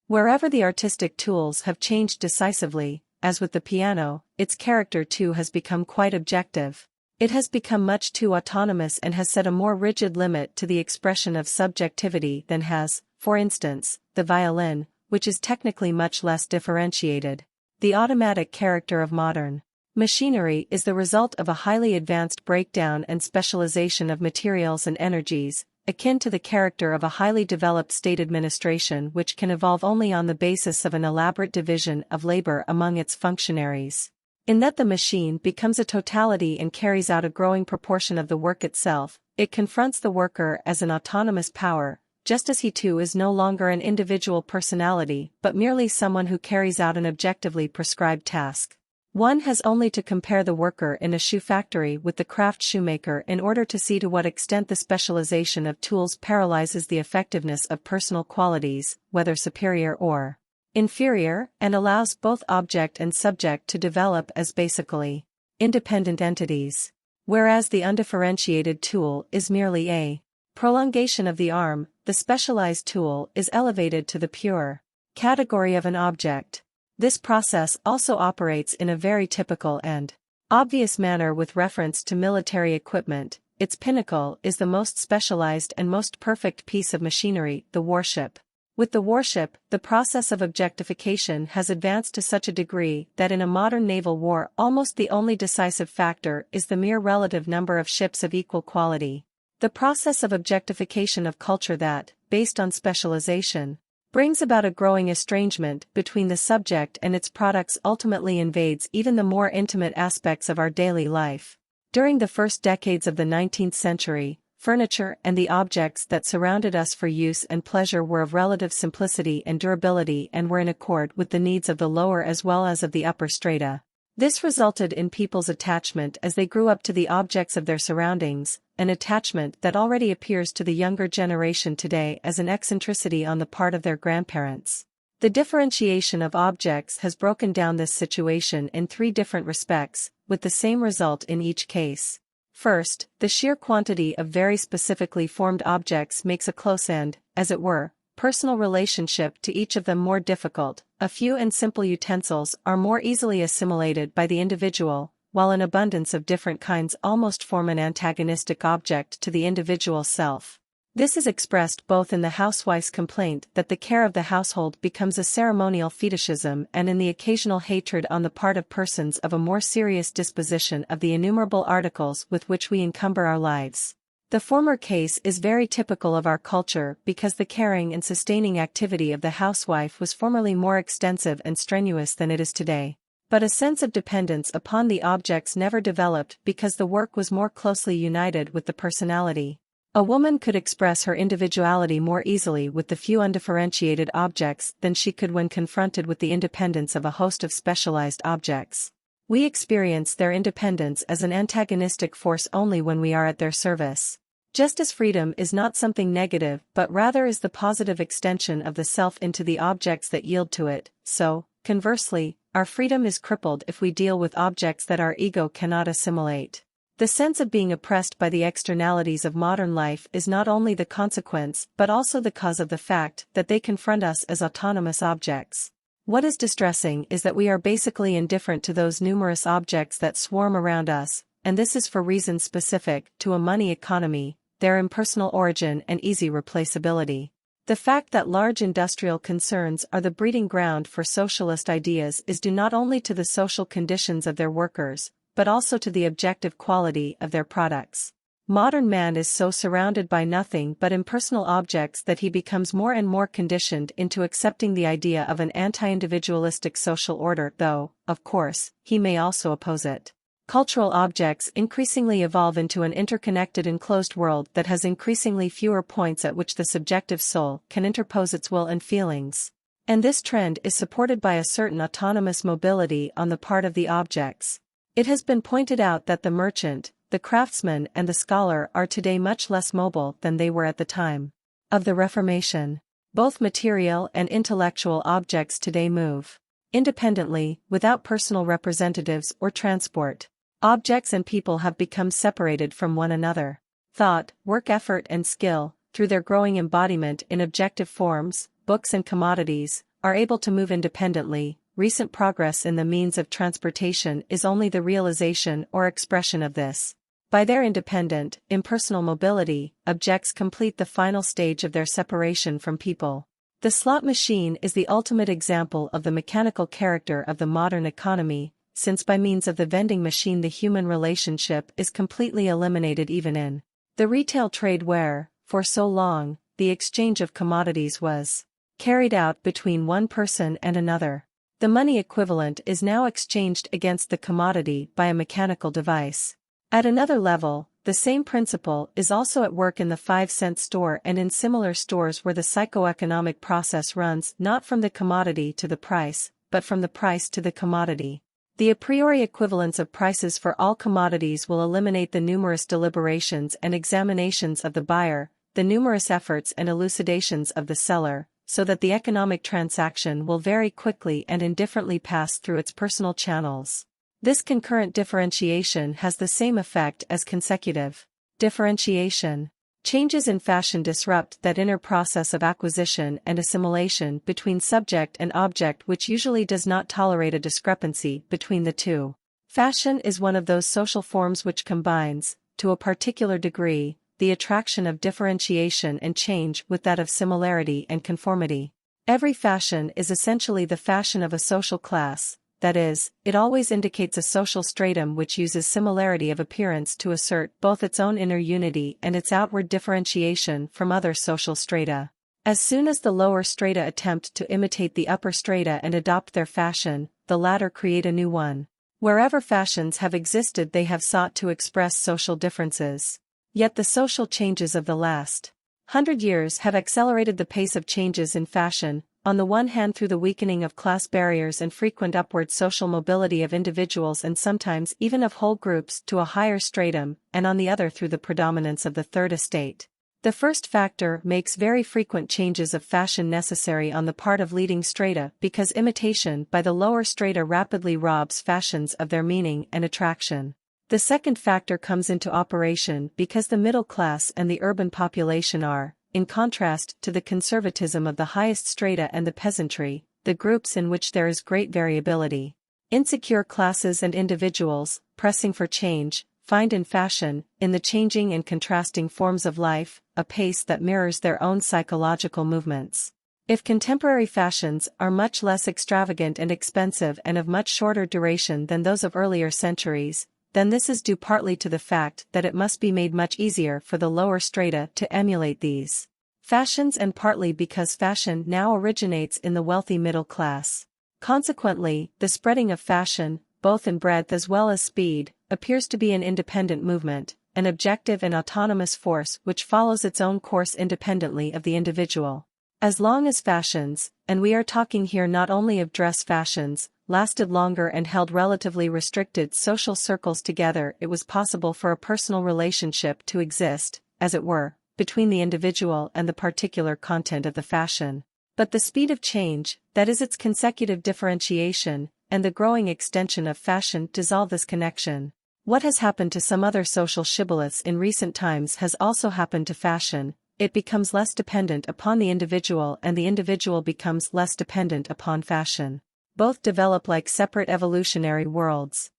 Wherever the artistic tools have changed decisively, as with the piano, its character too has become quite objective. It has become much too autonomous and has set a more rigid limit to the expression of subjectivity than has, for instance, the violin, which is technically much less differentiated. The automatic character of modern machinery is the result of a highly advanced breakdown and specialization of materials and energies, akin to the character of a highly developed state administration which can evolve only on the basis of an elaborate division of labor among its functionaries. In that the machine becomes a totality and carries out a growing proportion of the work itself, it confronts the worker as an autonomous power, just as he too is no longer an individual personality but merely someone who carries out an objectively prescribed task. One has only to compare the worker in a shoe factory with the craft shoemaker in order to see to what extent the specialization of tools paralyzes the effectiveness of personal qualities, whether superior or inferior, and allows both object and subject to develop as basically independent entities. Whereas the undifferentiated tool is merely a prolongation of the arm, the specialized tool is elevated to the pure category of an object. This process also operates in a very typical and obvious manner with reference to military equipment. Its pinnacle is the most specialized and most perfect piece of machinery, the warship. With the warship, the process of objectification has advanced to such a degree that in a modern naval war almost the only decisive factor is the mere relative number of ships of equal quality. The process of objectification of culture that, based on specialization, brings about a growing estrangement between the subject and its products ultimately invades even the more intimate aspects of our daily life. During the first decades of the 19th century, furniture and the objects that surrounded us for use and pleasure were of relative simplicity and durability and were in accord with the needs of the lower as well as of the upper strata. This resulted in people's attachment as they grew up to the objects of their surroundings, an attachment that already appears to the younger generation today as an eccentricity on the part of their grandparents. The differentiation of objects has broken down this situation in three different respects, with the same result in each case. First, the sheer quantity of very specifically formed objects makes a close and, as it were, personal relationship to each of them more difficult. A few and simple utensils are more easily assimilated by the individual, while an abundance of different kinds almost form an antagonistic object to the individual self. This is expressed both in the housewife's complaint that the care of the household becomes a ceremonial fetishism and in the occasional hatred on the part of persons of a more serious disposition of the innumerable articles with which we encumber our lives. The former case is very typical of our culture because the caring and sustaining activity of the housewife was formerly more extensive and strenuous than it is today. But a sense of dependence upon the objects never developed because the work was more closely united with the personality. A woman could express her individuality more easily with the few undifferentiated objects than she could when confronted with the independence of a host of specialized objects. We experience their independence as an antagonistic force only when we are at their service. Just as freedom is not something negative but rather is the positive extension of the self into the objects that yield to it, so, conversely, our freedom is crippled if we deal with objects that our ego cannot assimilate. The sense of being oppressed by the externalities of modern life is not only the consequence but also the cause of the fact that they confront us as autonomous objects. What is distressing is that we are basically indifferent to those numerous objects that swarm around us, and this is for reasons specific to a money economy, their impersonal origin and easy replaceability. The fact that large industrial concerns are the breeding ground for socialist ideas is due not only to the social conditions of their workers, but also to the objective quality of their products. Modern man is so surrounded by nothing but impersonal objects that he becomes more and more conditioned into accepting the idea of an anti-individualistic social order, though, of course, he may also oppose it. Cultural objects increasingly evolve into an interconnected enclosed world that has increasingly fewer points at which the subjective soul can interpose its will and feelings. And this trend is supported by a certain autonomous mobility on the part of the objects. It has been pointed out that the merchant, the craftsman and the scholar are today much less mobile than they were at the time of the Reformation. Both material and intellectual objects today move independently, without personal representatives or transport. Objects and people have become separated from one another. Thought, work effort and skill, through their growing embodiment in objective forms, books and commodities, are able to move independently. Recent progress in the means of transportation is only the realization or expression of this. By their independent, impersonal mobility, objects complete the final stage of their separation from people. The slot machine is the ultimate example of the mechanical character of the modern economy, since by means of the vending machine the human relationship is completely eliminated even in the retail trade where, for so long, the exchange of commodities was carried out between one person and another. The money equivalent is now exchanged against the commodity by a mechanical device. At another level, the same principle is also at work in the 5-cent store and in similar stores where the psychoeconomic process runs not from the commodity to the price, but from the price to the commodity. The a priori equivalence of prices for all commodities will eliminate the numerous deliberations and examinations of the buyer, the numerous efforts and elucidations of the seller, so that the economic transaction will very quickly and indifferently pass through its personal channels. This concurrent differentiation has the same effect as consecutive differentiation. Changes in fashion disrupt that inner process of acquisition and assimilation between subject and object which usually does not tolerate a discrepancy between the two. Fashion is one of those social forms which combines, to a particular degree, the attraction of differentiation and change with that of similarity and conformity. Every fashion is essentially the fashion of a social class. That is, it always indicates a social stratum which uses similarity of appearance to assert both its own inner unity and its outward differentiation from other social strata. As soon as the lower strata attempt to imitate the upper strata and adopt their fashion, the latter create a new one. Wherever fashions have existed they have sought to express social differences. Yet the social changes of the last 100 years have accelerated the pace of changes in fashion, on the one hand through the weakening of class barriers and frequent upward social mobility of individuals and sometimes even of whole groups to a higher stratum, and on the other through the predominance of the third estate. The first factor makes very frequent changes of fashion necessary on the part of leading strata because imitation by the lower strata rapidly robs fashions of their meaning and attraction. The second factor comes into operation because the middle class and the urban population are, in contrast to the conservatism of the highest strata and the peasantry, the groups in which there is great variability. Insecure classes and individuals, pressing for change, find in fashion, in the changing and contrasting forms of life, a pace that mirrors their own psychological movements. If contemporary fashions are much less extravagant and expensive and of much shorter duration than those of earlier centuries, then this is due partly to the fact that it must be made much easier for the lower strata to emulate these fashions and partly because fashion now originates in the wealthy middle class. Consequently, the spreading of fashion, both in breadth as well as speed, appears to be an independent movement, an objective and autonomous force which follows its own course independently of the individual. As long as fashions, and we are talking here not only of dress fashions, lasted longer and held relatively restricted social circles together, it was possible for a personal relationship to exist, as it were, between the individual and the particular content of the fashion. But the speed of change, that is its consecutive differentiation, and the growing extension of fashion dissolve this connection. What has happened to some other social shibboleths in recent times has also happened to fashion. It becomes less dependent upon the individual and the individual becomes less dependent upon fashion. Both develop like separate evolutionary worlds.